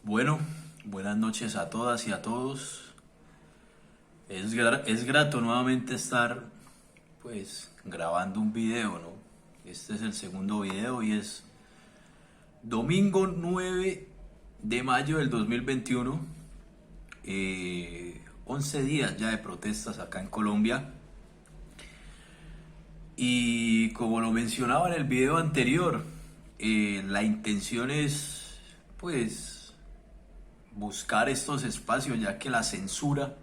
Bueno, buenas noches a todas y a todos. Es grato nuevamente estar pues grabando un video, ¿no? Este es el segundo video y es domingo 9 de mayo del 2021. 11 días ya de protestas acá en Colombia. Y como lo mencionaba en el video anterior, la intención es pues buscar estos espacios, ya que la censura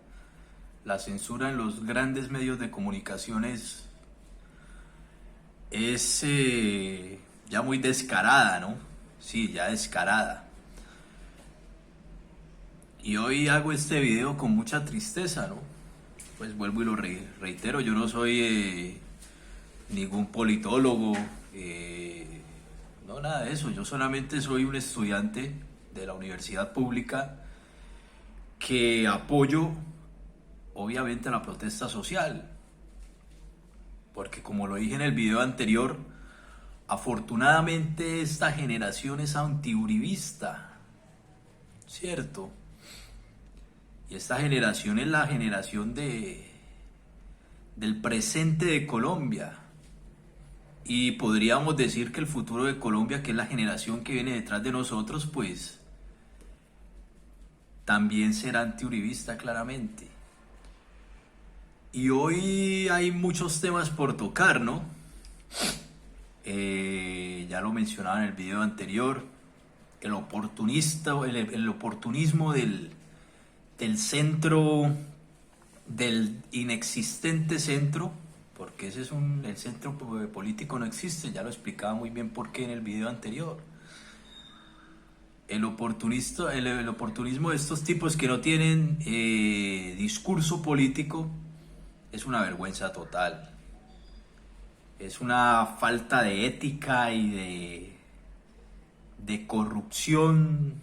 en los grandes medios de comunicación es ya muy descarada, ¿no? Sí, ya descarada. Y hoy hago este video con mucha tristeza, ¿no? Pues vuelvo y lo reitero, yo no soy ningún politólogo, no, nada de eso. Yo solamente soy un estudiante de la universidad pública que apoyo obviamente la protesta social, porque como lo dije en el video anterior, afortunadamente esta generación es antiuribista, ¿cierto? Y esta generación es la generación del presente de Colombia. Y podríamos decir que el futuro de Colombia, que es la generación que viene detrás de nosotros, pues también será antiuribista claramente. Y hoy hay muchos temas por tocar, ¿no? Ya lo mencionaba en el video anterior, el oportunismo del centro, del inexistente centro, porque el centro político no existe, ya lo explicaba muy bien por qué en el video anterior. El oportunismo de estos tipos que no tienen discurso político es una vergüenza total. Es una falta de ética y de corrupción.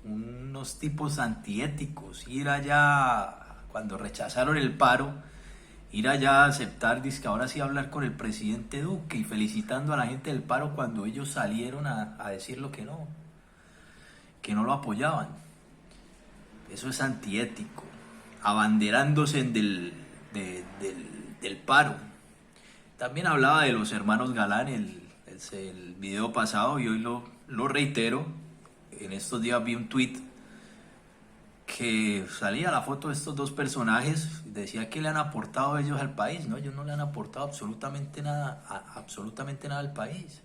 Unos tipos antiéticos. Ir allá, cuando rechazaron el paro, ir allá a aceptar, dizque ahora sí hablar con el presidente Duque y felicitando a la gente del paro cuando ellos salieron a decir lo que no lo apoyaban. Eso es antiético. Abanderándose del paro. También hablaba de los hermanos Galán el video pasado y hoy lo reitero. En estos días vi un tweet que salía la foto de estos dos personajes, decía que le han aportado ellos al país, ¿no? Ellos no le han aportado absolutamente nada al país.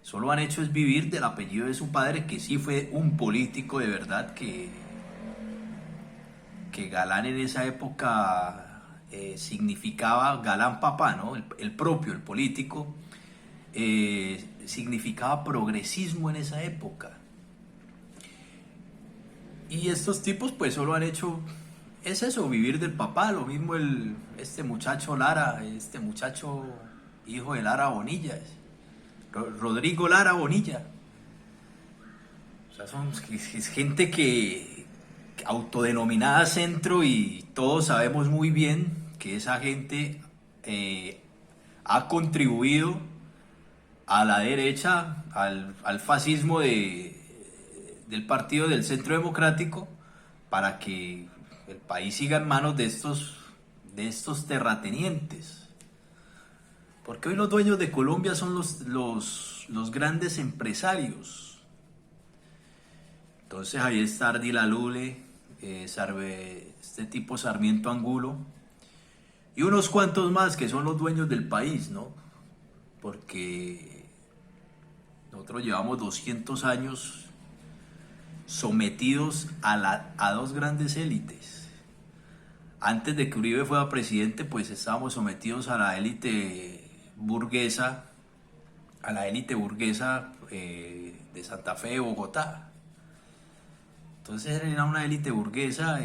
Solo han hecho es vivir del apellido de su padre, que sí fue un político de verdad, que Galán en esa época significaba Galán papá, ¿no? El propio, el político, significaba progresismo en esa época. Y estos tipos pues solo han hecho, es eso, vivir del papá. Lo mismo este muchacho Lara, este muchacho hijo de Lara Bonilla, Rodrigo Lara Bonilla. O sea, es gente que autodenominada centro, y todos sabemos muy bien que esa gente ha contribuido a la derecha, al fascismo del partido del Centro Democrático, para que el país siga en manos de estos terratenientes. Porque hoy los dueños de Colombia son los grandes empresarios. Entonces ahí está Ardila Lule, este tipo Sarmiento Angulo y unos cuantos más que son los dueños del país, ¿no? Porque nosotros llevamos 200 años sometidos a dos grandes élites. Antes de que Uribe fuera presidente, pues estábamos sometidos a la élite burguesa, de Santa Fe, de Bogotá. Entonces era una élite burguesa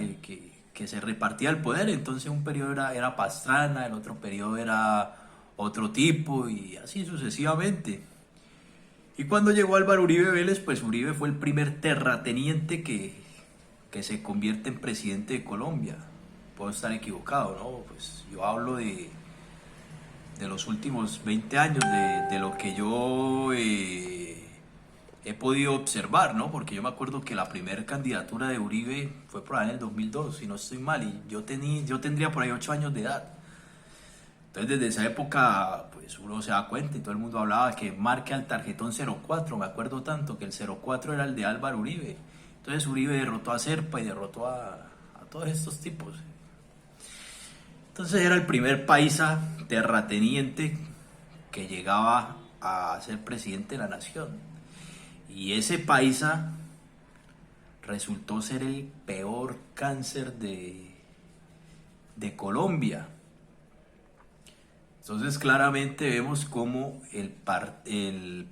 que se repartía el poder. Entonces un periodo era Pastrana, el otro periodo era otro tipo, y así sucesivamente. Y cuando llegó Álvaro Uribe Vélez, pues Uribe fue el primer terrateniente que se convierte en presidente de Colombia. Puedo estar equivocado, ¿no? Pues yo hablo de los últimos 20 años, de lo que yo he podido observar, ¿no? Porque yo me acuerdo que la primera candidatura de Uribe fue por ahí en el 2002, si no estoy mal, y yo tendría por ahí 8 años de edad. Entonces desde esa época, pues uno se da cuenta y todo el mundo hablaba que marque al tarjetón 04, me acuerdo tanto que el 04 era el de Álvaro Uribe. Entonces Uribe derrotó a Serpa y derrotó a todos estos tipos. Entonces era el primer paisa terrateniente que llegaba a ser presidente de la nación. Y ese paisa resultó ser el peor cáncer de Colombia. Entonces claramente vemos cómo el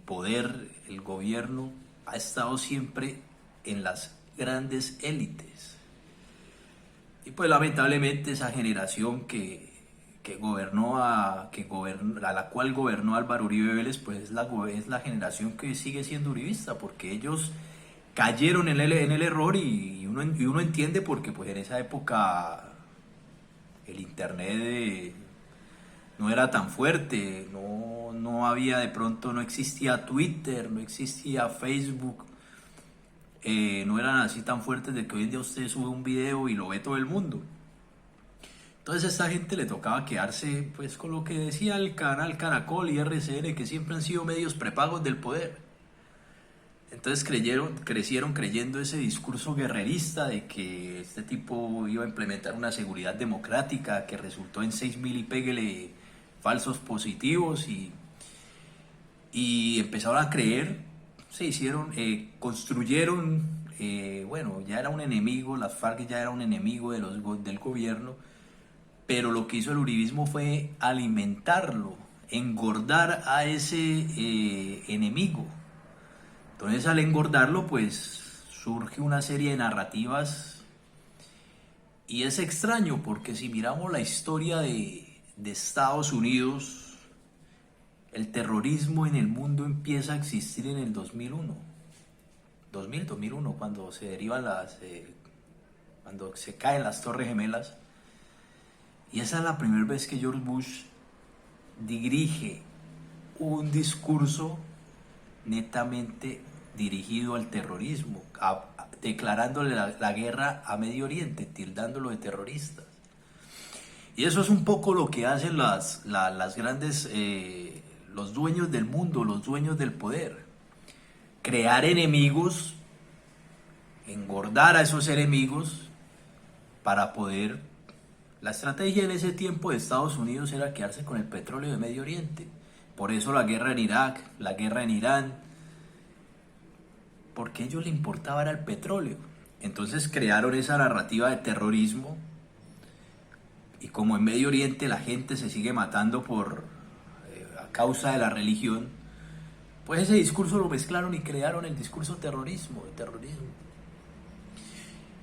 poder, el gobierno, ha estado siempre en las grandes élites. Y pues lamentablemente esa generación que gobernó a la cual gobernó Álvaro Uribe Vélez, pues es la generación que sigue siendo uribista, porque ellos cayeron en el error y uno entiende porque pues en esa época el internet no era tan fuerte, no había de pronto, no existía Twitter, no existía Facebook, no eran así tan fuertes de que hoy en día usted sube un video y lo ve todo el mundo. Entonces a esta gente le tocaba quedarse pues con lo que decía el canal Caracol y RCN, que siempre han sido medios prepagos del poder. Entonces crecieron creyendo ese discurso guerrerista de que este tipo iba a implementar una seguridad democrática que resultó en 6.000 y péguele falsos positivos y empezaron a creer, construyeron, bueno, ya era un enemigo, las FARC ya era un enemigo del gobierno, pero lo que hizo el uribismo fue alimentarlo, engordar a ese enemigo. Entonces al engordarlo pues surge una serie de narrativas y es extraño porque si miramos la historia de Estados Unidos, el terrorismo en el mundo empieza a existir en el 2001, cuando se derivan cuando se caen las Torres Gemelas. Y esa es la primera vez que George Bush dirige un discurso netamente dirigido al terrorismo, declarándole la guerra a Medio Oriente, tildándolo de terroristas. Y eso es un poco lo que hacen las grandes, los dueños del mundo, los dueños del poder. Crear enemigos, engordar a esos enemigos para poder... La estrategia en ese tiempo de Estados Unidos era quedarse con el petróleo de Medio Oriente. Por eso la guerra en Irak, la guerra en Irán, porque a ellos les importaba era el petróleo. Entonces crearon esa narrativa de terrorismo y como en Medio Oriente la gente se sigue matando a causa de la religión, pues ese discurso lo mezclaron y crearon el discurso de terrorismo.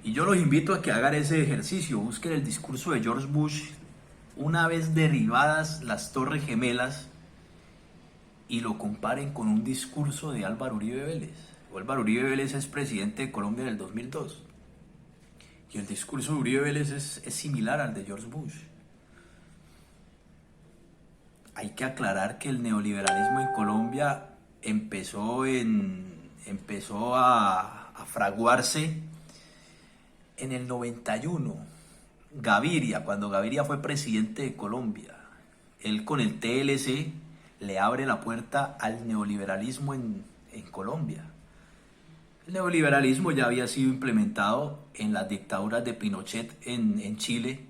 Y yo los invito a que hagan ese ejercicio, busquen el discurso de George Bush una vez derribadas las Torres Gemelas y lo comparen con un discurso de Álvaro Uribe Vélez. Álvaro Uribe Vélez es presidente de Colombia en el 2002 y el discurso de Uribe Vélez es similar al de George Bush. Hay que aclarar que el neoliberalismo en Colombia empezó a fraguarse en el 91, cuando Gaviria fue presidente de Colombia. Él con el TLC le abre la puerta al neoliberalismo en Colombia. El neoliberalismo ya había sido implementado en las dictaduras de Pinochet en Chile,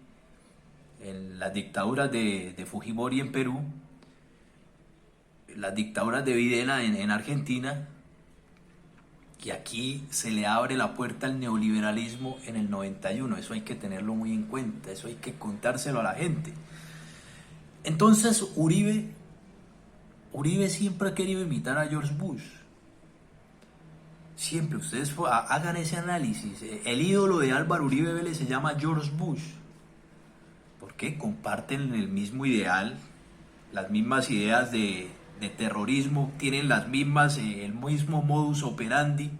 en las dictaduras de Fujimori en Perú, las dictaduras de Videla en Argentina. Y aquí se le abre la puerta al neoliberalismo en el 91. Eso hay que tenerlo muy en cuenta, eso hay que contárselo a la gente. Entonces Uribe siempre ha querido imitar a George Bush. Siempre, ustedes hagan ese análisis. El ídolo de Álvaro Uribe Vélez se llama George Bush. ¿Por qué? Comparten el mismo ideal, las mismas ideas de terrorismo, tienen el mismo modus operandi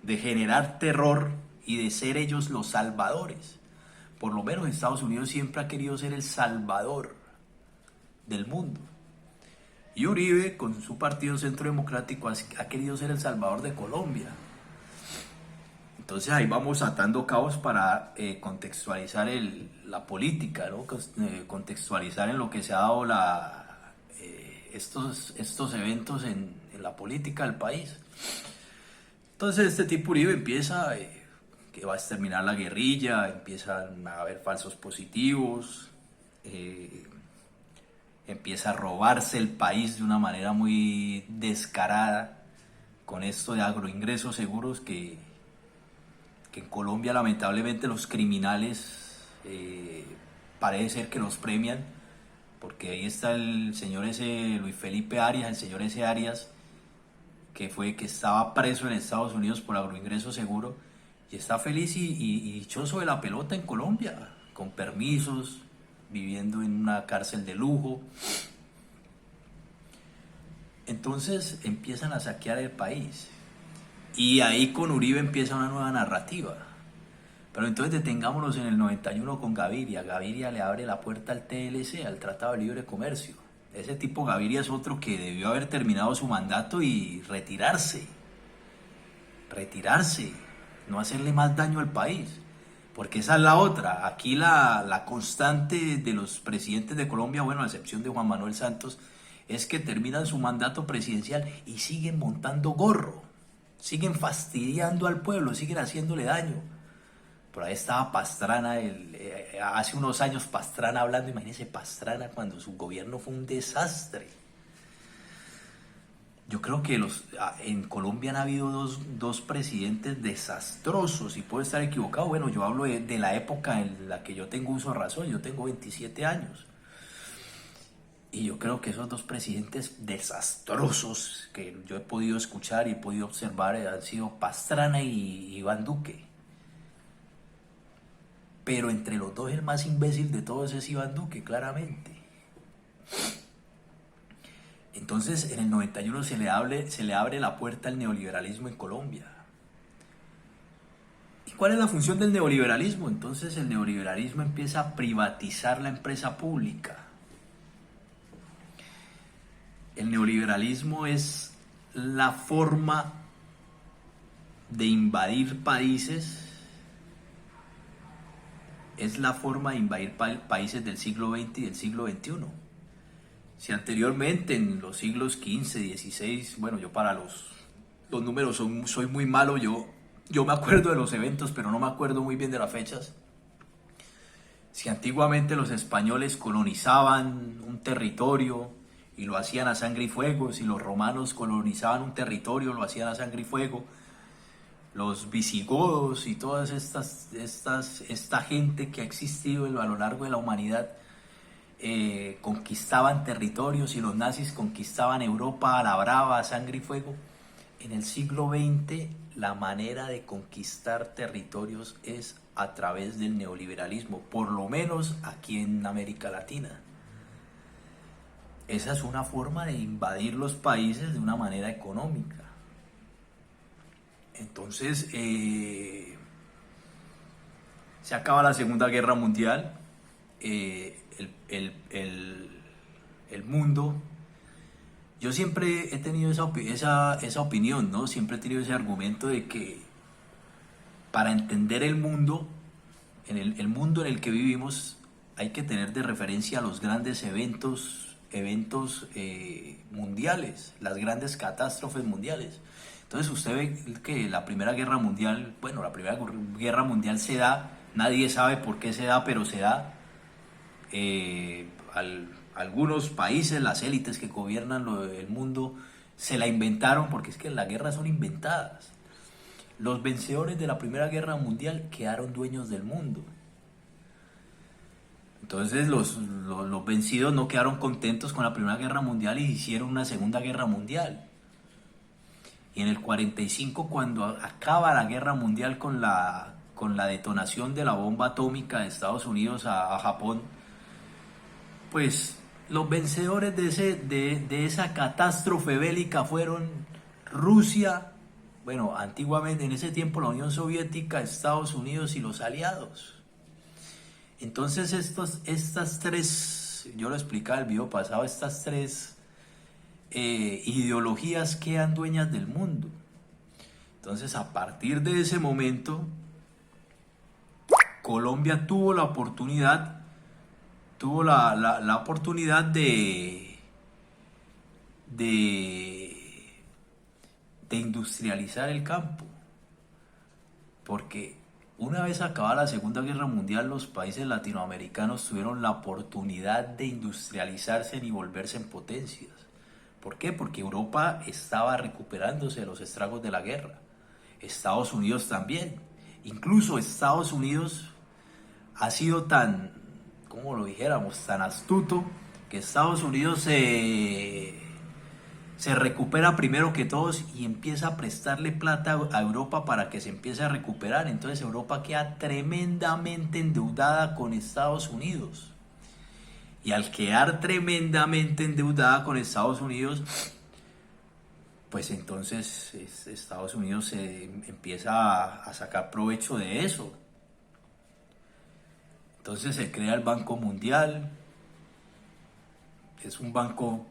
de generar terror y de ser ellos los salvadores. Por lo menos Estados Unidos siempre ha querido ser el salvador del mundo. Y Uribe, con su partido Centro Democrático, ha querido ser el salvador de Colombia. Entonces ahí vamos atando cabos para contextualizar la política, ¿no? Contextualizar en lo que se ha dado estos eventos en la política del país. Entonces este tipo Uribe empieza que va a exterminar la guerrilla, empiezan a haber falsos positivos, empieza a robarse el país de una manera muy descarada con esto de agroingresos seguros que en Colombia lamentablemente los criminales parece ser que los premian, porque ahí está el señor ese Luis Felipe Arias, el señor ese Arias, que estaba preso en Estados Unidos por agroingreso seguro y está feliz y dichoso de la pelota en Colombia, con permisos, viviendo en una cárcel de lujo. Entonces empiezan a saquear el país y ahí con Uribe empieza una nueva narrativa. Pero entonces detengámonos en el 91 con Gaviria. Gaviria le abre la puerta al TLC, al Tratado de Libre Comercio. Ese tipo Gaviria es otro que debió haber terminado su mandato y retirarse, no hacerle más daño al país, porque esa es la otra. Aquí la constante de los presidentes de Colombia, bueno, a excepción de Juan Manuel Santos, es que terminan su mandato presidencial y siguen montando gorro, siguen fastidiando al pueblo, siguen haciéndole daño. Por ahí estaba Pastrana, hace unos años Pastrana hablando, imagínense Pastrana cuando su gobierno fue un desastre. Yo creo que en Colombia han habido dos presidentes desastrosos y puedo estar equivocado. Bueno, yo hablo de la época en la que yo tengo uso de razón, yo tengo 27 años. Y yo creo que esos dos presidentes desastrosos que yo he podido escuchar y he podido observar han sido Pastrana y Iván Duque. Pero entre los dos el más imbécil de todos es Iván Duque, claramente. Entonces en el 91 se le abre la puerta al neoliberalismo en Colombia. ¿Y cuál es la función del neoliberalismo? Entonces el neoliberalismo empieza a privatizar la empresa pública. El neoliberalismo es la forma de invadir países, países del siglo XX y del siglo XXI. Si anteriormente en los siglos XV, XVI, bueno, yo para los números soy muy malo, yo me acuerdo de los eventos, pero no me acuerdo muy bien de las fechas. Si antiguamente los españoles colonizaban un territorio y lo hacían a sangre y fuego, si los romanos colonizaban un territorio, lo hacían a sangre y fuego, los visigodos y toda esta gente que ha existido a lo largo de la humanidad, conquistaban territorios y los nazis conquistaban Europa a la brava, a sangre y fuego. En el siglo XX la manera de conquistar territorios es a través del neoliberalismo, por lo menos aquí en América Latina. Esa es una forma de invadir los países de una manera económica. Entonces se acaba la Segunda Guerra Mundial, el mundo. Yo siempre he tenido esa opinión, ¿no? Siempre he tenido ese argumento de que para entender el mundo, el mundo en el que vivimos, hay que tener de referencia los grandes eventos mundiales, las grandes catástrofes mundiales. Entonces usted ve que la Primera Guerra Mundial, bueno, la Primera Guerra Mundial se da, nadie sabe por qué se da, pero se da. Algunos países, las élites que gobiernan el mundo, se la inventaron, porque es que las guerras son inventadas. Los vencedores de la Primera Guerra Mundial quedaron dueños del mundo. Entonces los vencidos no quedaron contentos con la Primera Guerra Mundial y hicieron una Segunda Guerra Mundial. Y en el 45, cuando acaba la Guerra Mundial con la detonación de la bomba atómica de Estados Unidos a Japón, pues los vencedores de esa catástrofe bélica fueron Rusia, bueno, antiguamente en ese tiempo la Unión Soviética, Estados Unidos y los aliados. Entonces estas tres, yo lo explicaba el video pasado, estas tres ideologías quedan dueñas del mundo. Entonces, a partir de ese momento, Colombia tuvo la oportunidad de, de industrializar el campo, porque una vez acabada la Segunda Guerra Mundial, los países latinoamericanos tuvieron la oportunidad de industrializarse y volverse en potencias. ¿Por qué? Porque Europa estaba recuperándose de los estragos de la guerra. Estados Unidos también. Incluso Estados Unidos ha sido tan, como lo dijéramos, tan astuto, que Estados Unidos se recupera primero que todos y empieza a prestarle plata a Europa para que se empiece a recuperar. Entonces Europa queda tremendamente endeudada con Estados Unidos. Y al quedar tremendamente endeudada con Estados Unidos, pues entonces Estados Unidos se empieza a sacar provecho de eso. Entonces se crea el Banco Mundial. Es un banco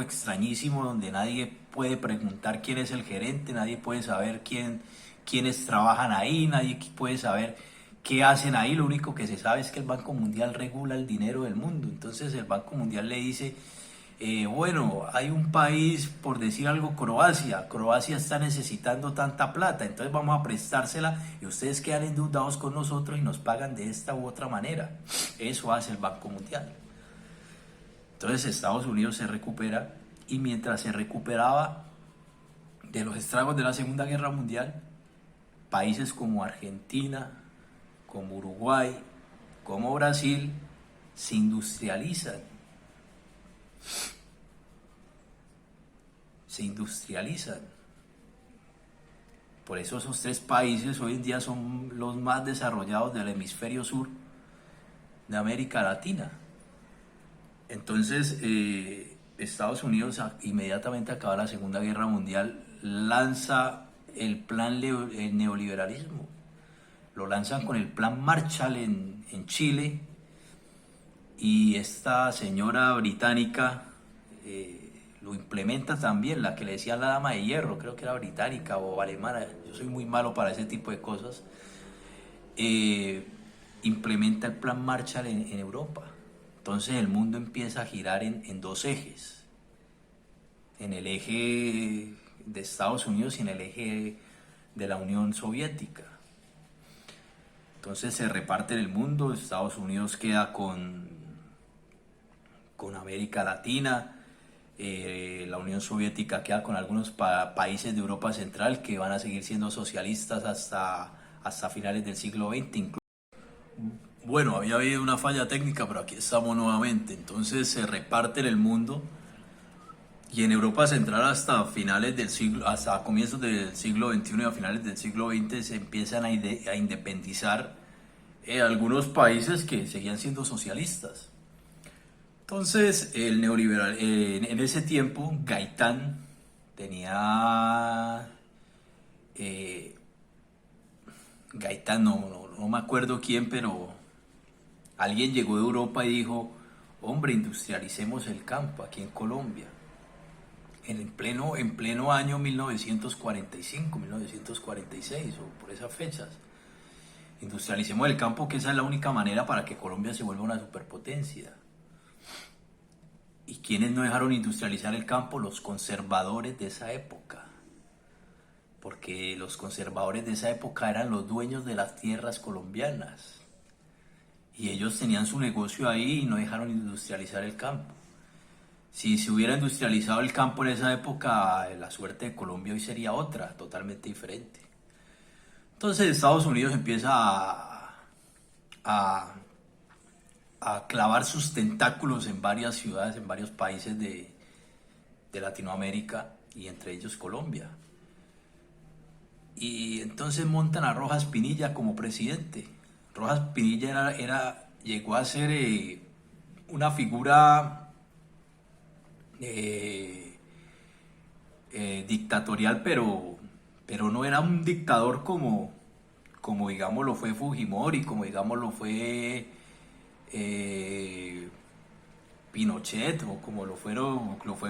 extrañísimo donde nadie puede preguntar quién es el gerente, nadie puede saber quiénes trabajan ahí, nadie puede saber qué hacen ahí. Lo único que se sabe es que el Banco Mundial regula el dinero del mundo. Entonces el Banco Mundial le dice, bueno, hay un país, por decir algo, Croacia está necesitando tanta plata, entonces vamos a prestársela y ustedes quedan endeudados con nosotros y nos pagan de esta u otra manera. Eso hace el Banco Mundial. Entonces Estados Unidos se recupera, y mientras se recuperaba de los estragos de la Segunda Guerra Mundial, países como Argentina, como Uruguay, como Brasil, se industrializan. Se industrializan. Por eso esos tres países hoy en día son los más desarrollados del hemisferio sur de América Latina. Entonces, Estados Unidos, inmediatamente acaba la Segunda Guerra Mundial, lanza el plan el neoliberalismo. Lo lanzan con el plan Marshall en Chile, y esta señora británica lo implementa también, la que le decía la dama de hierro, creo que era británica o alemana, yo soy muy malo para ese tipo de cosas. Implementa el plan Marshall en Europa. Entonces el mundo empieza a girar en dos ejes, en el eje de Estados Unidos y en el eje de la Unión Soviética. Entonces se reparte el mundo, Estados Unidos queda con América Latina, la Unión Soviética queda con algunos países de Europa Central que van a seguir siendo socialistas hasta finales del siglo XX. Bueno, había habido una falla técnica, pero aquí estamos nuevamente. Entonces se reparte el mundo, y en Europa Central hasta comienzos del siglo XXI y a finales del siglo XX se empiezan a independizar algunos países que seguían siendo socialistas. Entonces el neoliberal, en ese tiempo Gaitán tenía, Gaitán, no me acuerdo quién, pero alguien llegó de Europa y dijo, hombre, industrialicemos el campo aquí en Colombia. En pleno año 1945, 1946 o por esas fechas. Industrialicemos el campo, que esa es la única manera para que Colombia se vuelva una superpotencia. ¿Y quiénes no dejaron industrializar el campo? Los conservadores de esa época. Porque los conservadores de esa época eran los dueños de las tierras colombianas. Y ellos tenían su negocio ahí y no dejaron industrializar el campo. Si se hubiera industrializado el campo en esa época, la suerte de Colombia hoy sería otra, totalmente diferente. Entonces Estados Unidos empieza a clavar sus tentáculos en varias ciudades, en varios países de Latinoamérica, y entre ellos Colombia. Y entonces montan a Rojas Pinilla como presidente. Rojas Pinilla llegó a ser una figura dictatorial, pero no era un dictador como digamos lo fue Fujimori, como digamos lo fue Pinochet, o como lo fue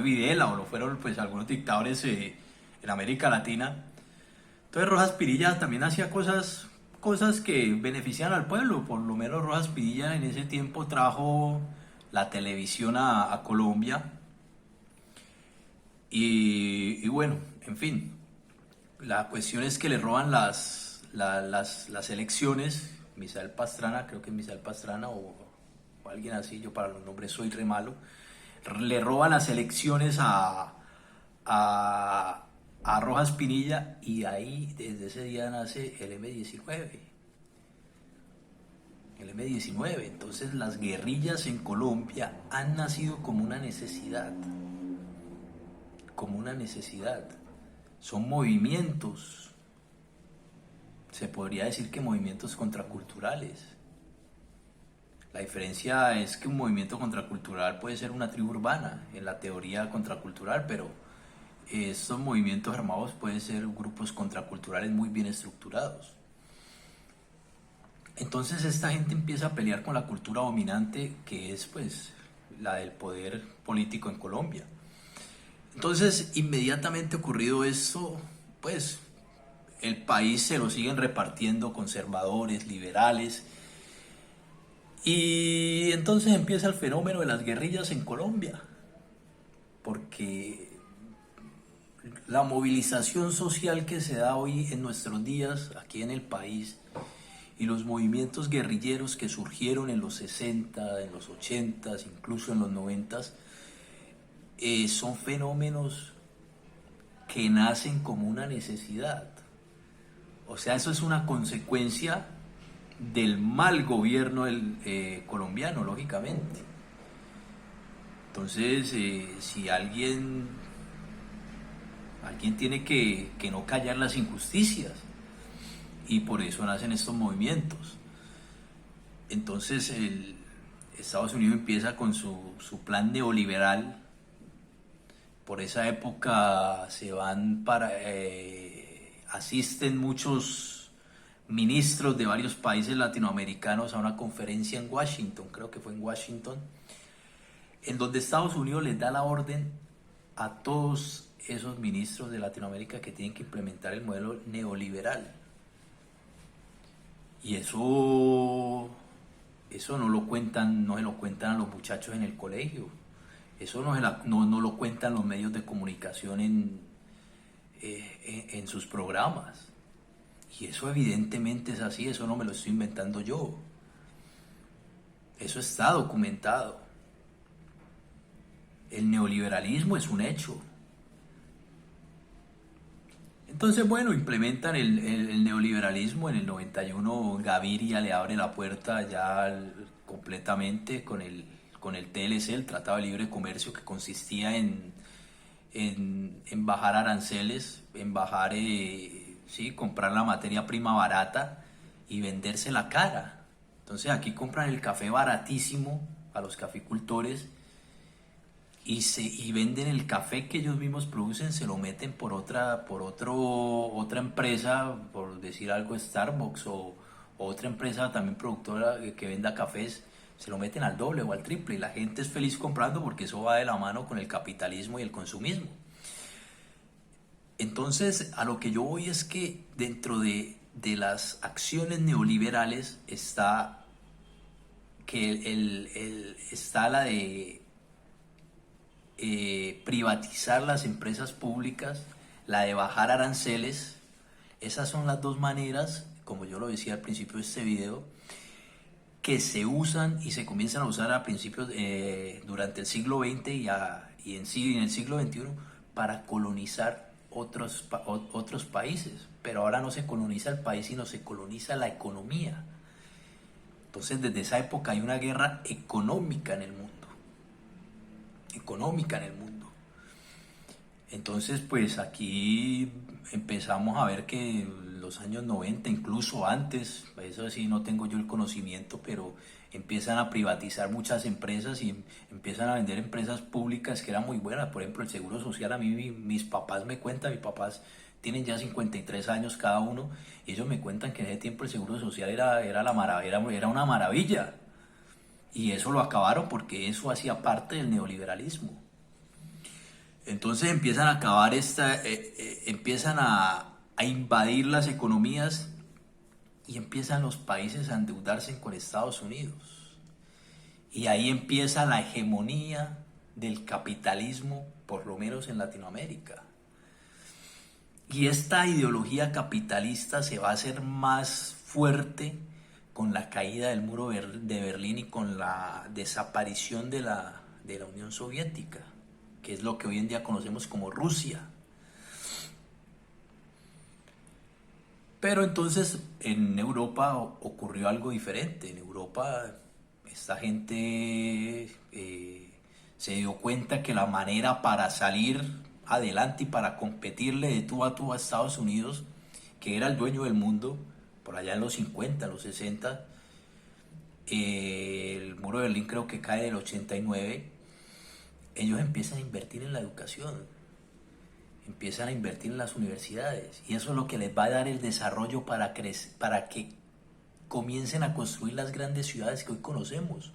Videla, o lo fueron pues algunos dictadores en América Latina. Entonces Rojas Pinilla también hacía cosas que benefician al pueblo. Por lo menos Rojas Pinilla en ese tiempo trajo la televisión a Colombia. Y bueno, en fin, la cuestión es que le roban las elecciones. Misael Pastrana, creo que es Misael Pastrana o alguien así, yo para los nombres soy re malo. Le roban las elecciones a Rojas Pinilla, y ahí desde ese día nace el M-19. El M-19. Entonces las guerrillas en Colombia han nacido como una necesidad. Como una necesidad. Son movimientos, se podría decir que movimientos contraculturales. La diferencia es que un movimiento contracultural puede ser una tribu urbana en la teoría contracultural, pero estos movimientos armados pueden ser grupos contraculturales muy bien estructurados. Entonces esta gente empieza a pelear con la cultura dominante, que es pues la del poder político en Colombia. Entonces, inmediatamente ocurrido esto, pues el país se lo siguen repartiendo conservadores, liberales, y entonces empieza el fenómeno de las guerrillas en Colombia, porque la movilización social que se da hoy en nuestros días aquí en el país y los movimientos guerrilleros que surgieron en los 60, en los 80, incluso en los 90, son fenómenos que nacen como una necesidad. O sea, eso es una consecuencia del mal gobierno colombiano, lógicamente. Entonces, si alguien tiene que no callar las injusticias, y por eso nacen estos movimientos. Entonces, Estados Unidos empieza con su plan neoliberal. Por esa época se van asisten muchos ministros de varios países latinoamericanos a una conferencia en Washington, creo que fue en Washington, en donde Estados Unidos les da la orden a todos esos ministros de Latinoamérica que tienen que implementar el modelo neoliberal. Y eso no lo cuentan, no se lo cuentan a los muchachos en el colegio. Eso no lo cuentan los medios de comunicación en sus programas. Y eso evidentemente es así, eso no me lo estoy inventando yo. Eso está documentado. El neoliberalismo es un hecho. Entonces, bueno, implementan el neoliberalismo. En el 91 Gaviria le abre la puerta ya completamente con el TLC, el Tratado de Libre Comercio, que consistía en bajar aranceles, en comprar la materia prima barata y vendérsela cara. Entonces aquí compran el café baratísimo a los caficultores y venden el café que ellos mismos producen, se lo meten por otra empresa, por decir algo, Starbucks o otra empresa también productora que venda cafés, se lo meten al doble o al triple, y la gente es feliz comprando porque eso va de la mano con el capitalismo y el consumismo. Entonces, a lo que yo voy es que dentro de las acciones neoliberales está la de privatizar las empresas públicas, la de bajar aranceles. Esas son las dos maneras, como yo lo decía al principio de este video, que se usan y se comienzan a usar a principios durante el siglo XX y en el siglo XXI para colonizar otros países. Pero ahora no se coloniza el país, sino se coloniza la economía. Entonces, desde esa época hay una guerra económica en el mundo. Entonces, pues aquí empezamos a ver que en los años 90, incluso antes, eso sí no tengo yo el conocimiento, pero empiezan a privatizar muchas empresas y empiezan a vender empresas públicas que eran muy buenas. Por ejemplo, el Seguro Social, a mí mis papás me cuentan, mis papás tienen ya 53 años cada uno, y ellos me cuentan que en ese tiempo el Seguro Social era una maravilla. Y eso lo acabaron porque eso hacía parte del neoliberalismo. Entonces empiezan a acabar empiezan a invadir las economías y empiezan los países a endeudarse con Estados Unidos. Y ahí empieza la hegemonía del capitalismo, por lo menos en Latinoamérica. Y esta ideología capitalista se va a hacer más fuerte con la caída del muro de Berlín y con la desaparición de la Unión Soviética, que es lo que hoy en día conocemos como Rusia. Pero entonces en Europa ocurrió algo diferente. En Europa esta gente se dio cuenta que la manera para salir adelante y para competirle de tú a Estados Unidos, que era el dueño del mundo, por allá en los 50, los 60, el muro de Berlín creo que cae del 89, ellos empiezan a invertir en la educación, empiezan a invertir en las universidades, y eso es lo que les va a dar el desarrollo para que comiencen a construir las grandes ciudades que hoy conocemos.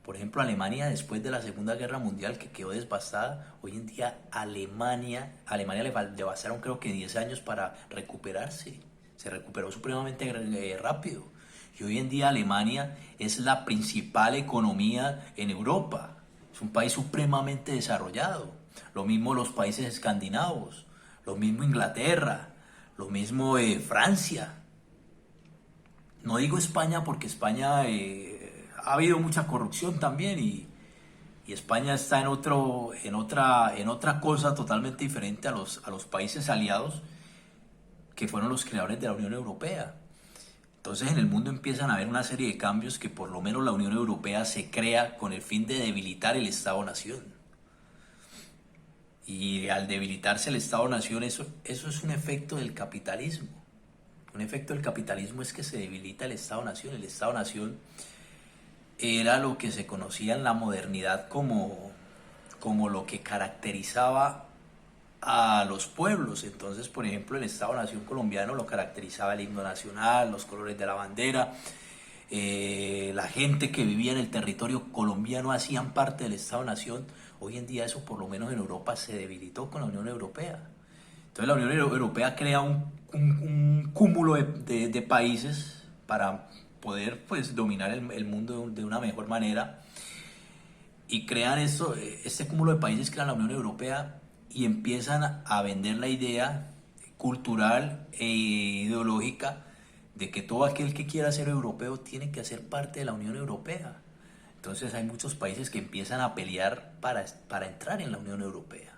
Por ejemplo, Alemania, después de la Segunda Guerra Mundial, que quedó devastada, hoy en día Alemania le bastaron creo que 10 años para recuperarse. Se recuperó supremamente rápido. Y hoy en día Alemania es la principal economía en Europa. Es un país supremamente desarrollado. Lo mismo los países escandinavos, lo mismo Inglaterra, lo mismo Francia. No digo España porque España ha habido mucha corrupción también y España está en otra cosa totalmente diferente a los países aliados que fueron los creadores de la Unión Europea. Entonces en el mundo empiezan a haber una serie de cambios que por lo menos la Unión Europea se crea con el fin de debilitar el Estado-Nación. Y al debilitarse el Estado-Nación, eso es un efecto del capitalismo. Un efecto del capitalismo es que se debilita el Estado-Nación. El Estado-Nación era lo que se conocía en la modernidad como lo que caracterizaba a los pueblos. Entonces, por ejemplo, el Estado-Nación colombiano lo caracterizaba el himno nacional, los colores de la bandera. La gente que vivía en el territorio colombiano hacían parte del Estado-Nación. Hoy en día eso, por lo menos en Europa, se debilitó con la Unión Europea. Entonces la Unión Europea crea un cúmulo de países para poder pues dominar el mundo de una mejor manera, y crean este cúmulo de países, crean la Unión Europea y empiezan a vender la idea cultural e ideológica de que todo aquel que quiera ser europeo tiene que hacer parte de la Unión Europea. Entonces hay muchos países que empiezan a pelear para entrar en la Unión Europea.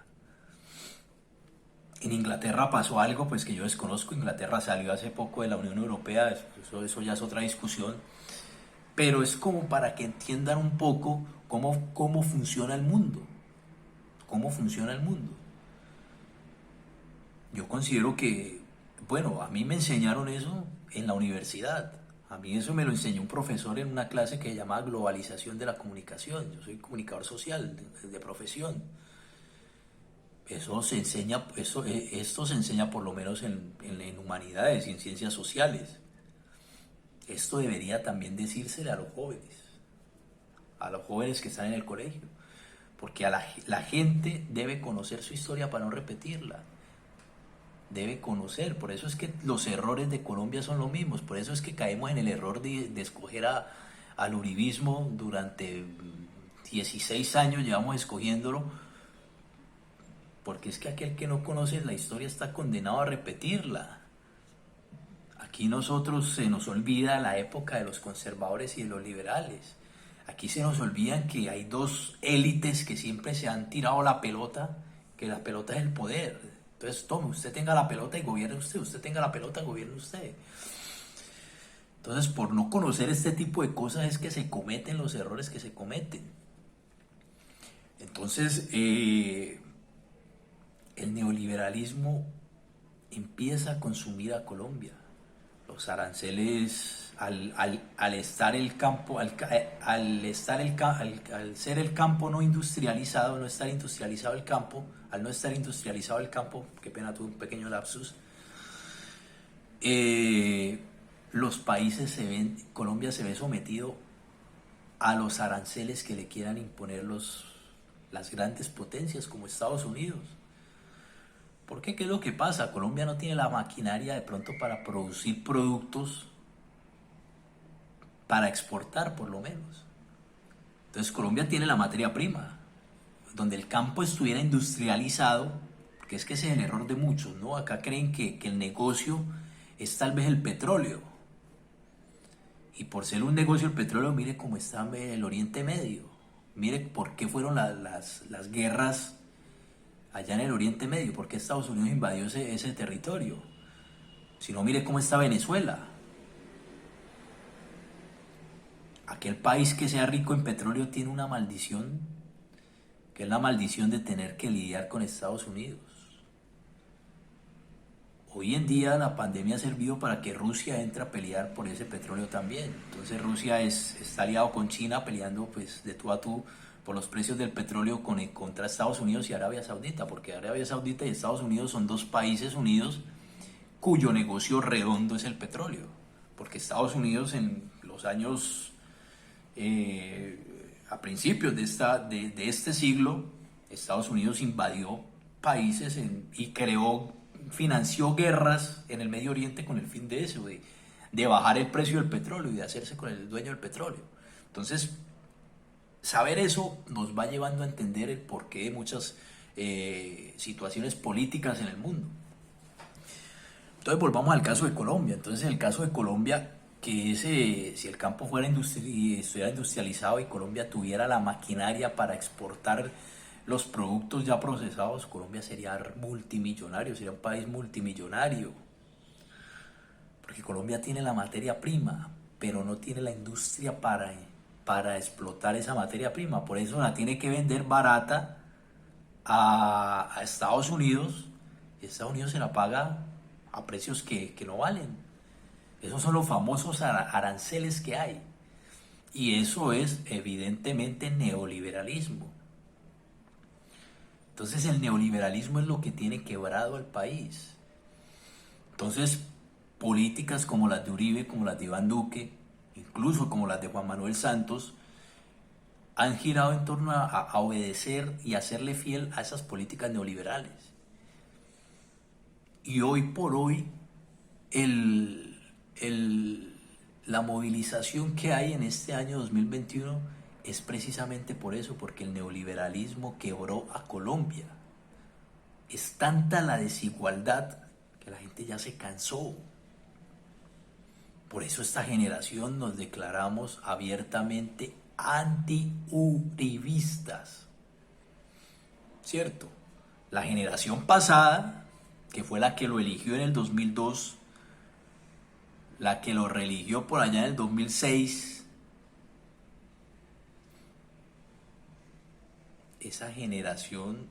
En Inglaterra pasó algo pues que yo desconozco. Inglaterra salió hace poco de la Unión Europea, eso ya es otra discusión, pero es como para que entiendan un poco cómo funciona el mundo, cómo funciona el mundo. Yo considero que, bueno, a mí me enseñaron eso en la universidad. A mí eso me lo enseñó un profesor en una clase que se llama Globalización de la Comunicación. Yo soy comunicador social de profesión. Eso se enseña, esto se enseña por lo menos en humanidades y en ciencias sociales. Esto debería también decírsele a los jóvenes que están en el colegio, porque la gente debe conocer su historia para no repetirla. Debe conocer, por eso es que los errores de Colombia son los mismos, por eso es que caemos en el error de escoger al uribismo durante 16 años, llevamos escogiéndolo, porque es que aquel que no conoce la historia está condenado a repetirla. Aquí nosotros se nos olvida la época de los conservadores y de los liberales. Aquí se nos olvidan que hay dos élites que siempre se han tirado la pelota, que la pelota es el poder. Entonces tome, usted tenga la pelota y gobierne usted tenga la pelota y gobierne usted. Entonces por no conocer este tipo de cosas es que se cometen los errores que se cometen. Entonces el neoliberalismo empieza a consumir a Colombia. Los aranceles, al estar el campo, al ser el campo no industrializado, no estar industrializado el campo, al no estar industrializado el campo, qué pena, tuve un pequeño lapsus, los países Colombia se ve sometido a los aranceles que le quieran imponer las grandes potencias como Estados Unidos. ¿Por qué? ¿Qué es lo que pasa? Colombia no tiene la maquinaria de pronto para producir productos para exportar, por lo menos. Entonces Colombia tiene la materia prima. Donde el campo estuviera industrializado, porque es que ese es el error de muchos, ¿no? Acá creen que el negocio es tal vez el petróleo. Y por ser un negocio el petróleo, mire cómo está el Oriente Medio. Mire por qué fueron las guerras allá en el Oriente Medio, por qué Estados Unidos invadió ese territorio. Si no, mire cómo está Venezuela. Aquel país que sea rico en petróleo tiene una maldición, que es la maldición de tener que lidiar con Estados Unidos. Hoy en día la pandemia ha servido para que Rusia entre a pelear por ese petróleo también. Entonces Rusia está aliado con China peleando pues de tú a tú por los precios del petróleo contra Estados Unidos y Arabia Saudita, porque Arabia Saudita y Estados Unidos son dos países unidos cuyo negocio redondo es el petróleo. Porque Estados Unidos en los años, a principios de este siglo, Estados Unidos invadió países y financió guerras en el Medio Oriente con el fin de eso, de bajar el precio del petróleo y de hacerse con el dueño del petróleo. Entonces, saber eso nos va llevando a entender el porqué de muchas situaciones políticas en el mundo. Entonces, volvamos al caso de Colombia. Entonces, en el caso de Colombia, si el campo estuviera industrializado y Colombia tuviera la maquinaria para exportar los productos ya procesados, Colombia sería multimillonario, sería un país multimillonario. Porque Colombia tiene la materia prima, pero no tiene la industria para explotar esa materia prima. Por eso la tiene que vender barata a Estados Unidos, y Estados Unidos se la paga a precios que no valen. Esos son los famosos aranceles que hay. Y eso es evidentemente neoliberalismo. Entonces el neoliberalismo es lo que tiene quebrado al país. Entonces políticas como las de Uribe, como las de Iván Duque, incluso como las de Juan Manuel Santos, han girado en torno a obedecer y a serle fiel a esas políticas neoliberales. Y hoy por hoy la movilización que hay en este año 2021 es precisamente por eso, porque el neoliberalismo quebró a Colombia. Es tanta la desigualdad que la gente ya se cansó. Por eso esta generación nos declaramos abiertamente anti-uribistas. ¿Cierto? La generación pasada, que fue la que lo eligió en el 2002, la que lo reeligió por allá en el 2006, esa generación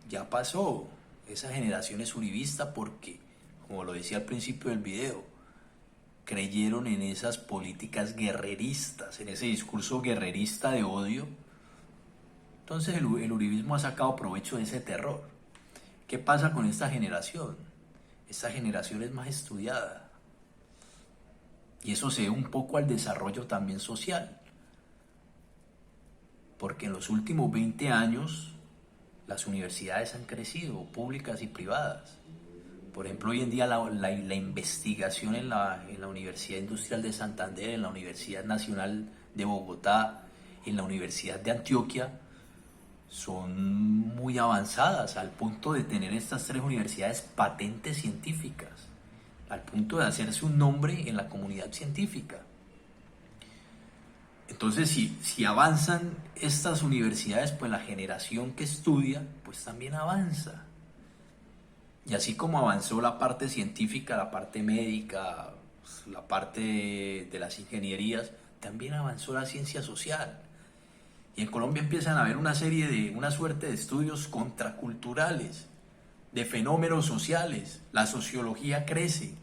ya pasó. Esa generación es uribista porque, como lo decía al principio del video, creyeron en esas políticas guerreristas, en ese discurso guerrerista de odio. Entonces el uribismo ha sacado provecho de ese terror. ¿Qué pasa con esta generación? Esta generación es más estudiada. Y eso se debe un poco al desarrollo también social. Porque en los últimos 20 años las universidades han crecido, públicas y privadas. Por ejemplo, hoy en día la investigación en la Universidad Industrial de Santander, en la Universidad Nacional de Bogotá, en la Universidad de Antioquia, son muy avanzadas al punto de tener estas tres universidades patentes científicas, al punto de hacerse un nombre en la comunidad científica. Entonces, si avanzan estas universidades, pues la generación que estudia, pues también avanza. Y así como avanzó la parte científica, la parte médica, la parte de las ingenierías, también avanzó la ciencia social. Y en Colombia empiezan a haber una suerte de estudios contraculturales, de fenómenos sociales. La sociología crece.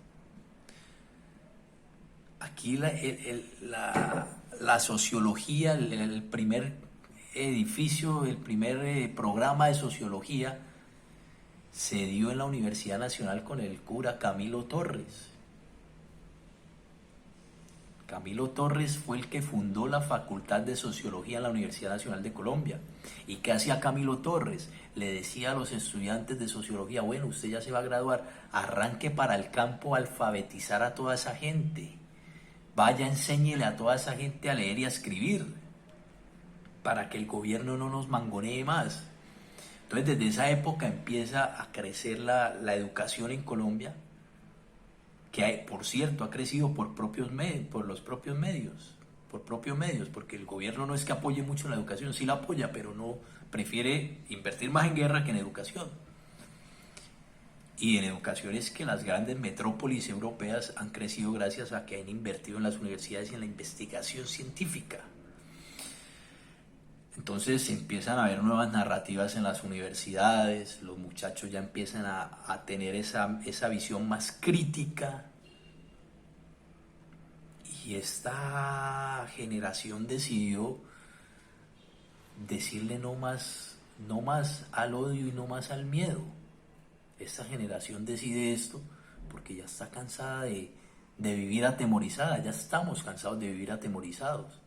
Aquí la sociología, el primer edificio, el primer programa de sociología se dio en la Universidad Nacional con el cura Camilo Torres. Camilo Torres fue el que fundó la Facultad de Sociología en la Universidad Nacional de Colombia. ¿Y qué hacía Camilo Torres? Le decía a los estudiantes de sociología, bueno, usted ya se va a graduar, arranque para el campo a alfabetizar a toda esa gente. Vaya, enséñele a toda esa gente a leer y a escribir, para que el gobierno no nos mangonee más. Entonces, desde esa época empieza a crecer la educación en Colombia, que por cierto ha crecido por los propios medios, porque el gobierno no es que apoye mucho la educación, sí la apoya, pero no, prefiere invertir más en guerra que en educación. Y en educación es que las grandes metrópolis europeas han crecido gracias a que han invertido en las universidades y en la investigación científica. Entonces empiezan a haber nuevas narrativas en las universidades, los muchachos ya empiezan a tener esa visión más crítica, y esta generación decidió decirle no más al odio y no más al miedo. Esta generación decide esto porque ya está cansada de vivir atemorizada, ya estamos cansados de vivir atemorizados.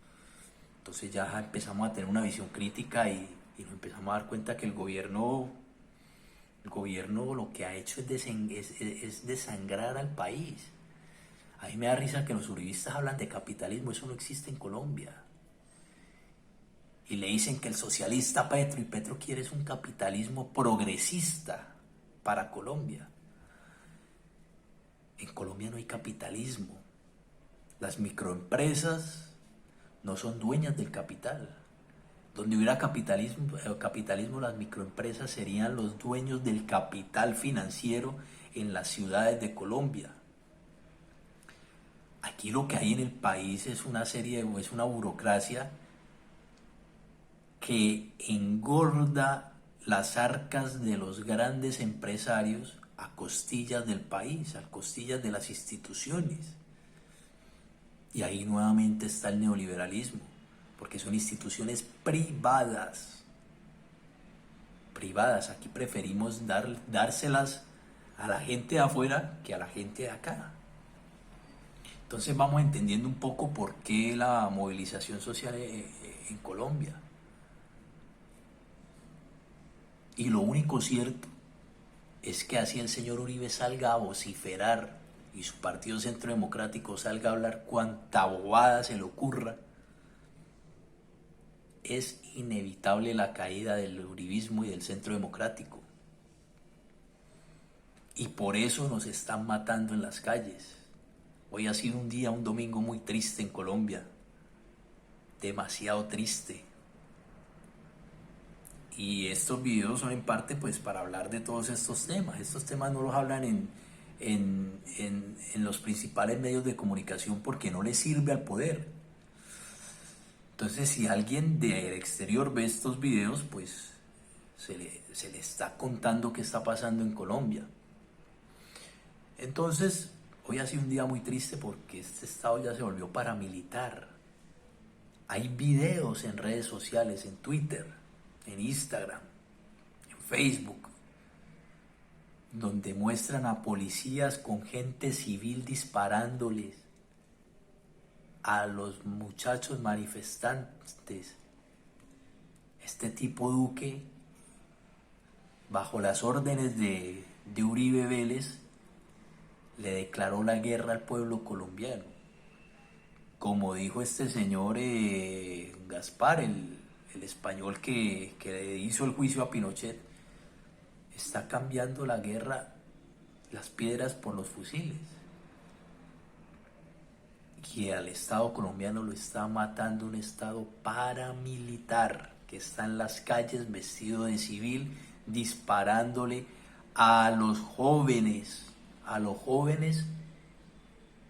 Entonces ya empezamos a tener una visión crítica y nos empezamos a dar cuenta que el gobierno lo que ha hecho es desangrar al país. A mí me da risa que los uribistas hablan de capitalismo, eso no existe en Colombia. Y le dicen que el socialista Petro, y Petro quiere es un capitalismo progresista para Colombia. En Colombia no hay capitalismo. Las microempresas no son dueñas del capital. Donde hubiera capitalismo, las microempresas serían los dueños del capital financiero en las ciudades de Colombia. Aquí lo que hay en el país es una burocracia que engorda las arcas de los grandes empresarios a costillas del país, a costillas de las instituciones. Y ahí nuevamente está el neoliberalismo, porque son instituciones privadas. Aquí preferimos dárselas a la gente de afuera que a la gente de acá. Entonces vamos entendiendo un poco por qué la movilización social en Colombia. Y lo único cierto es que así el señor Uribe salga a vociferar y su partido Centro Democrático salga a hablar cuanta bobada se le ocurra, es inevitable la caída del uribismo y del Centro Democrático. Y por eso nos están matando en las calles. Hoy ha sido un domingo muy triste en Colombia, demasiado triste. Y estos videos son en parte pues para hablar de todos estos temas. Estos temas no los hablan en los principales medios de comunicación porque no les sirve al poder. Entonces, si alguien del exterior ve estos videos, pues se le está contando qué está pasando en Colombia. Entonces, hoy ha sido un día muy triste porque este estado ya se volvió paramilitar. Hay videos en redes sociales, en Twitter, en Instagram, en Facebook, donde muestran a policías con gente civil disparándoles a los muchachos manifestantes. Este tipo Duque, bajo las órdenes de Uribe Vélez, le declaró la guerra al pueblo colombiano. Como dijo este señor Gaspar, el español que le hizo el juicio a Pinochet, está cambiando la guerra, las piedras por los fusiles. Y al Estado colombiano lo está matando un Estado paramilitar que está en las calles vestido de civil disparándole a los jóvenes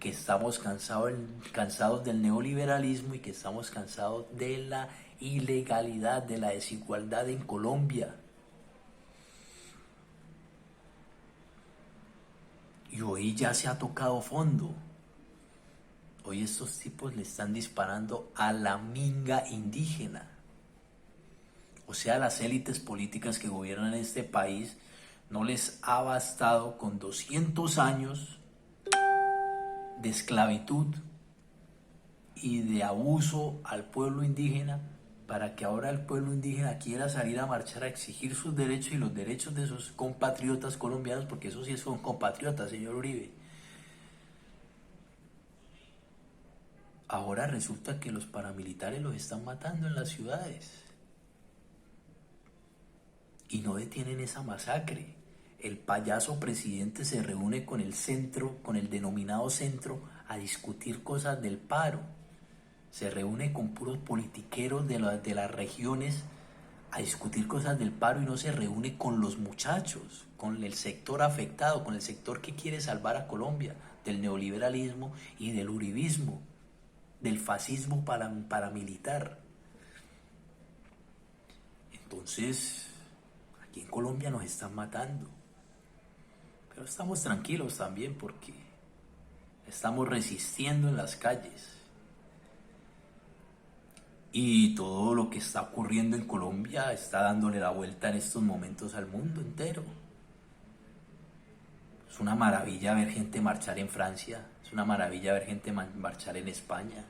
que estamos cansados del neoliberalismo y que estamos cansados de la ilegalidad, de la desigualdad en Colombia. Y hoy ya se ha tocado fondo. Hoy estos tipos le están disparando a la minga indígena. O sea, las élites políticas que gobiernan este país no les ha bastado con 200 años de esclavitud y de abuso al pueblo indígena para que ahora el pueblo indígena quiera salir a marchar a exigir sus derechos y los derechos de sus compatriotas colombianos, porque esos sí son compatriotas, señor Uribe. Ahora resulta que los paramilitares los están matando en las ciudades y no detienen esa masacre. El payaso presidente se reúne con el centro, con el denominado centro, a discutir cosas del paro. Se reúne con puros politiqueros de las regiones a discutir cosas del paro y no se reúne con los muchachos, con el sector afectado, con el sector que quiere salvar a Colombia del neoliberalismo y del uribismo, del fascismo paramilitar. Entonces, aquí en Colombia nos están matando, pero estamos tranquilos también porque estamos resistiendo en las calles. Y todo lo que está ocurriendo en Colombia está dándole la vuelta en estos momentos al mundo entero. Es una maravilla ver gente marchar en Francia, es una maravilla ver gente marchar en España,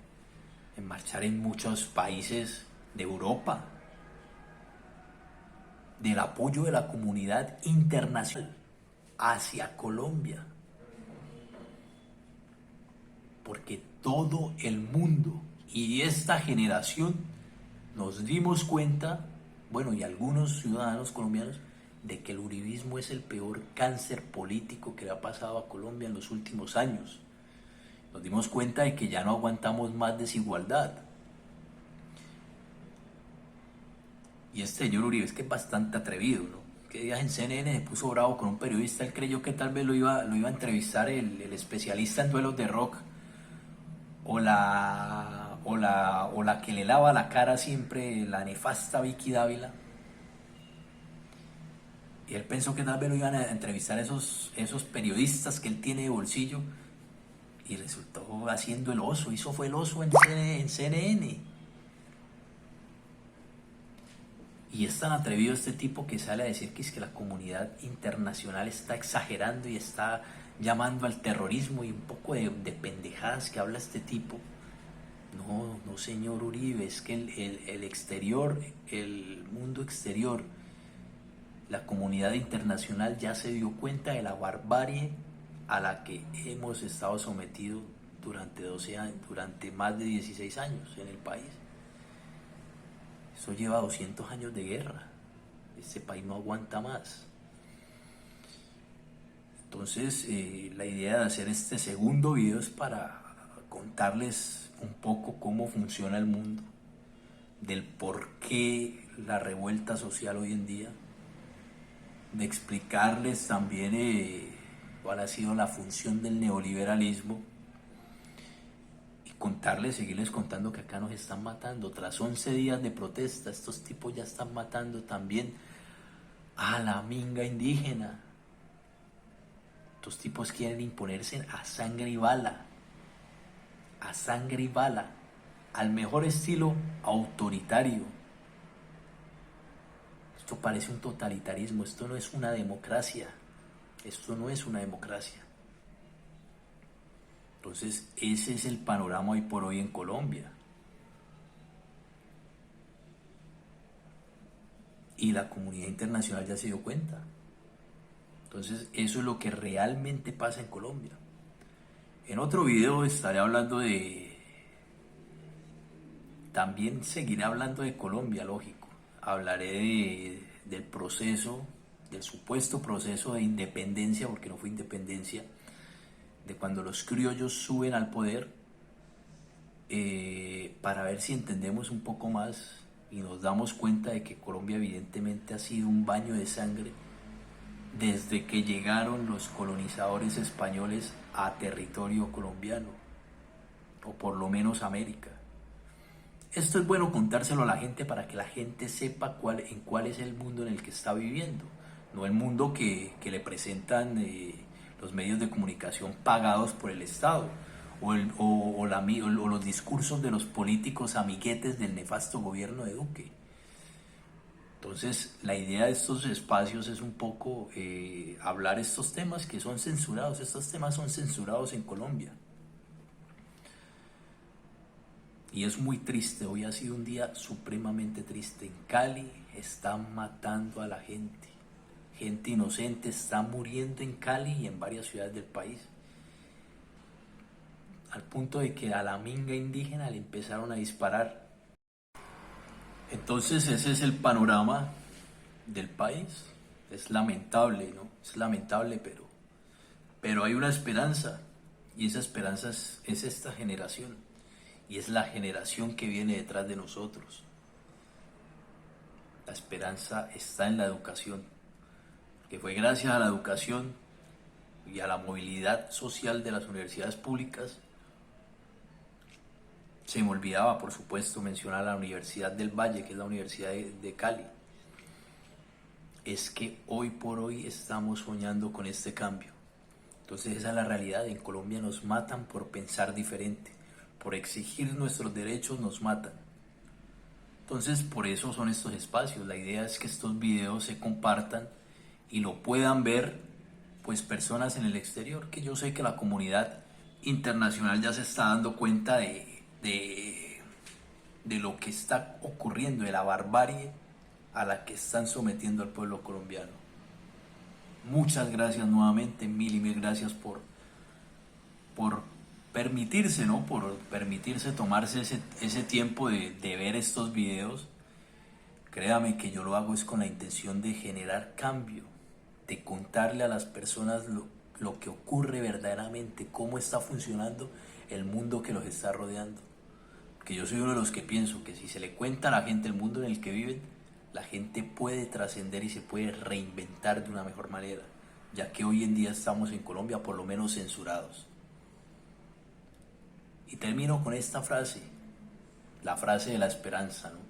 en marchar en muchos países de Europa, del apoyo de la comunidad internacional hacia Colombia. Porque todo el mundo y esta generación nos dimos cuenta, bueno, y algunos ciudadanos colombianos, de que el uribismo es el peor cáncer político que le ha pasado a Colombia en los últimos años. Nos dimos cuenta de que ya no aguantamos más desigualdad. Y este señor Uribe es que es bastante atrevido, ¿no? Que días en CNN se puso bravo con un periodista, él creyó que tal vez lo iba a entrevistar el especialista en duelos de rock, o la que le lava la cara siempre, la nefasta Vicky Dávila. Y él pensó que tal vez lo iban a entrevistar esos periodistas que él tiene de bolsillo, y resultó haciendo el oso, fue el oso en CNN. Y es tan atrevido este tipo que sale a decir que es que la comunidad internacional está exagerando y está llamando al terrorismo y un poco de pendejadas que habla este tipo. No, señor Uribe, es que el exterior, el mundo exterior, la comunidad internacional ya se dio cuenta de la barbarie a la que hemos estado sometidos durante 12 años, durante más de 16 años en el país. Eso lleva 200 años de guerra. Este país no aguanta más. Entonces, la idea de hacer este segundo video es para contarles un poco cómo funciona el mundo, del por qué la revuelta social hoy en día, de explicarles también cuál ha sido la función del neoliberalismo y contarles, seguirles contando que acá nos están matando. Tras 11 días de protesta, estos tipos ya están matando también a la minga indígena. Estos tipos quieren imponerse a sangre y bala, al mejor estilo autoritario. Esto parece un totalitarismo, esto no es una democracia, Entonces, ese es el panorama hoy por hoy en Colombia. Y la comunidad internacional ya se dio cuenta. Entonces, eso es lo que realmente pasa en Colombia. En otro video estaré hablando también seguiré hablando de Colombia, lógico. Hablaré del proceso, del supuesto proceso de independencia, porque no fue independencia, de cuando los criollos suben al poder, para ver si entendemos un poco más y nos damos cuenta de que Colombia evidentemente ha sido un baño de sangre desde que llegaron los colonizadores españoles a territorio colombiano, o por lo menos América. Esto es bueno contárselo a la gente para que la gente sepa cuál es el mundo en el que está viviendo, no el mundo que le presentan los medios de comunicación pagados por el Estado, o los discursos de los políticos amiguetes del nefasto gobierno de Duque. Entonces, la idea de estos espacios es un poco hablar estos temas que son censurados. Estos temas son censurados en Colombia. Y es muy triste, hoy ha sido un día supremamente triste. En Cali están matando a la gente. Gente inocente está muriendo en Cali y en varias ciudades del país. Al punto de que a la minga indígena le empezaron a disparar. Entonces ese es el panorama del país. Es lamentable, ¿no? Es lamentable, pero hay una esperanza. Y esa esperanza es esta generación. Y es la generación que viene detrás de nosotros. La esperanza está en la educación. Que fue gracias a la educación y a la movilidad social de las universidades públicas. Se me olvidaba, por supuesto, mencionar la Universidad del Valle, que es la Universidad de Cali. Es que hoy por hoy estamos soñando con este cambio. Entonces esa es la realidad. En Colombia nos matan por pensar diferente. Por exigir nuestros derechos nos matan. Entonces por eso son estos espacios. La idea es que estos videos se compartan y lo puedan ver pues personas en el exterior, que yo sé que la comunidad internacional ya se está dando cuenta de lo que está ocurriendo, de la barbarie a la que están sometiendo al pueblo colombiano. Muchas gracias nuevamente, mil y mil gracias por permitirse, ¿no? Por permitirse tomarse ese tiempo de ver estos videos. Créame que yo lo hago es con la intención de generar cambio, de contarle a las personas lo que ocurre verdaderamente, cómo está funcionando el mundo que los está rodeando. Porque yo soy uno de los que pienso que si se le cuenta a la gente el mundo en el que viven, la gente puede trascender y se puede reinventar de una mejor manera, ya que hoy en día estamos en Colombia por lo menos censurados. Y termino con esta frase, la frase de la esperanza, ¿no?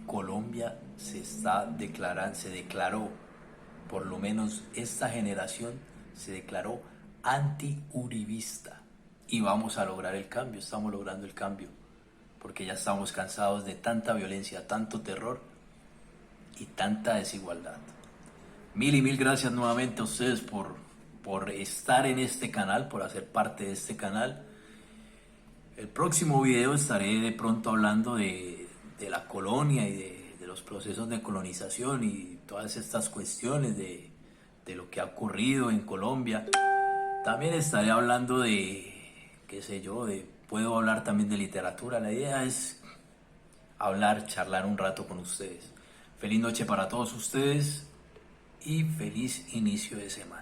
Colombia se declaró, por lo menos esta generación se declaró anti-uribista. Y vamos a lograr el cambio, estamos logrando el cambio, porque ya estamos cansados de tanta violencia, tanto terror y tanta desigualdad. Mil y mil gracias nuevamente a ustedes por estar en este canal, por hacer parte de este canal. El próximo video estaré de pronto hablando de la colonia y de los procesos de colonización y todas estas cuestiones de lo que ha ocurrido en Colombia. También estaré hablando qué sé yo, puedo hablar también de literatura. La idea es hablar, charlar un rato con ustedes. Feliz noche para todos ustedes y feliz inicio de semana.